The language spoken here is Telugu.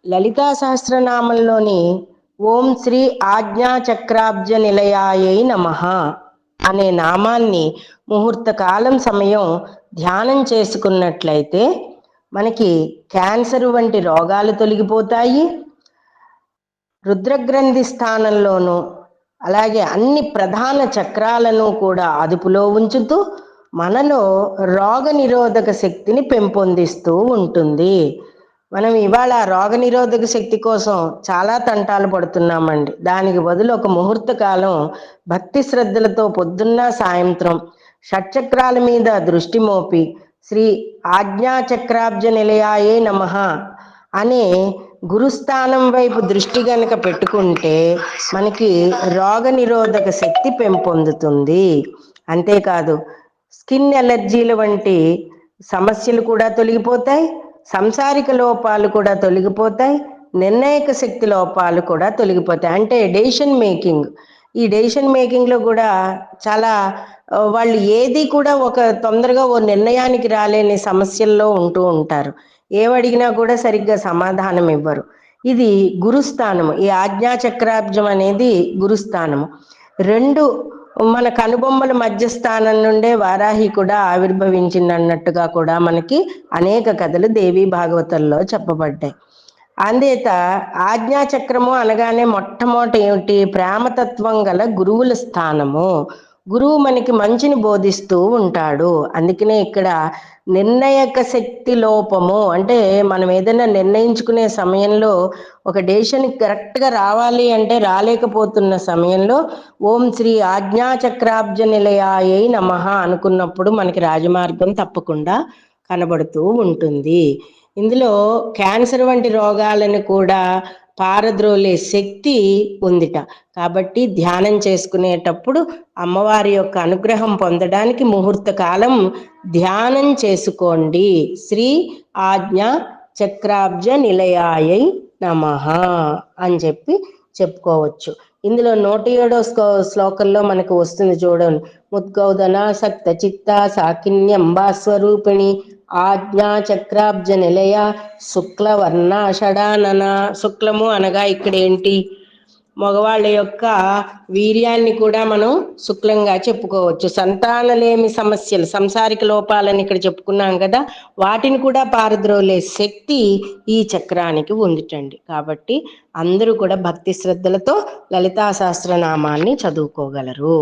లలితా సహస్రనామంలోని ఓం శ్రీ ఆజ్ఞా చక్రాబ్జ నిలయాయై నమః అనే నామాన్ని ముహూర్త కాలం సమయం ధ్యానం చేసుకున్నట్లయితే మనకి క్యాన్సర్ వంటి రోగాలు తొలగిపోతాయి. రుద్రగ్రంథి స్థానంలోనూ అలాగే అన్ని ప్రధాన చక్రాలను కూడా అదుపులో ఉంచుతూ మనలో రోగ నిరోధక శక్తిని పెంపొందిస్తూ ఉంటుంది. మనం ఇవాళ రోగ నిరోధక శక్తి కోసం చాలా తంటాలు పడుతున్నామండి. దానికి బదులు ఒక ముహూర్త కాలం భక్తి శ్రద్ధలతో పొద్దున్న సాయంత్రం షట్చక్రాల మీద దృష్టి మోపి శ్రీ ఆజ్ఞాచక్రాబ్జ నిలయాయే నమః అనే గురుస్థానం వైపు దృష్టి గనక పెట్టుకుంటే మనకి రోగ నిరోధక శక్తి పెంపొందుతుంది. అంతేకాదు స్కిన్ ఎలర్జీల వంటి సమస్యలు కూడా తొలగిపోతాయి, సంసారిక లోపాలు కూడా తొలగిపోతాయి, నిర్ణాయక శక్తి లోపాలు కూడా తొలగిపోతాయి. అంటే డెసిషన్ మేకింగ్, ఈ డెసిషన్ మేకింగ్లో కూడా చాలా వాళ్ళు ఏది కూడా ఒక తొందరగా ఓ నిర్ణయానికి రాలేని సమస్యల్లో ఉంటూ ఉంటారు. ఏమడిగినా కూడా సరిగ్గా సమాధానం ఇవ్వరు. ఇది గురుస్థానము. ఈ ఆజ్ఞాచక్రాబ్జం అనేది గురుస్థానము. రెండు మన కనుబొమ్మల మధ్యస్థానం నుండే వారాహి కూడా ఆవిర్భవించిందన్నట్టుగా కూడా మనకి అనేక కథలు దేవీ భాగవతంలో చెప్పబడ్డాయి. అందేత ఆజ్ఞాచక్రము అనగానే మొట్టమొదటి ఏమిటి? ప్రేమతత్వం గల గురువుల స్థానము. గురువు మనకి మంచిని బోధిస్తూ ఉంటాడు. అందుకనే ఇక్కడ నిర్ణయక శక్తి లోపము అంటే మనం ఏదైనా నిర్ణయించుకునే సమయంలో ఒక డెసిషన్ కరెక్ట్గా రావాలి అంటే రాలేకపోతున్న సమయంలో ఓం శ్రీ ఆజ్ఞాచక్రాబ్జ నిలయాయై నమః అనుకున్నప్పుడు మనకి రాజమార్గం తప్పకుండా కనబడుతూ ఉంటుంది. ఇందులో క్యాన్సర్ వంటి రోగాలను కూడా పారద్రోలే శక్తి ఉందిట. కాబట్టి ధ్యానం చేసుకునేటప్పుడు అమ్మవారి యొక్క అనుగ్రహం పొందడానికి ముహూర్త కాలం ధ్యానం చేసుకోండి. శ్రీ ఆజ్ఞా చక్రాబ్జ నిలయాయై నమః అని చెప్పుకోవచ్చు. ఇందులో 107వ శ్లోకంలో మనకు వస్తుంది చూడండి. ముద్గౌదనాసక్త చిత్త సాకిన్యంబా స్వరూపిణి ఆజ్ఞా చక్రాబ్జ నిలయ శుక్లవర్ణ షడానన. శుక్లము అనగా ఇక్కడ ఏంటి? మగవాళ్ళ యొక్క వీర్యాన్ని కూడా మనం శుక్లంగా చెప్పుకోవచ్చు. సంతానలేమి సమస్యలు, సంసారిక లోపాలని ఇక్కడ చెప్పుకున్నాం కదా, వాటిని కూడా పారద్రోలే శక్తి ఈ చక్రానికి ఉందిటండి. కాబట్టి అందరూ కూడా భక్తి శ్రద్ధలతో లలితా సహస్రనామాన్ని చదువుకోగలరు.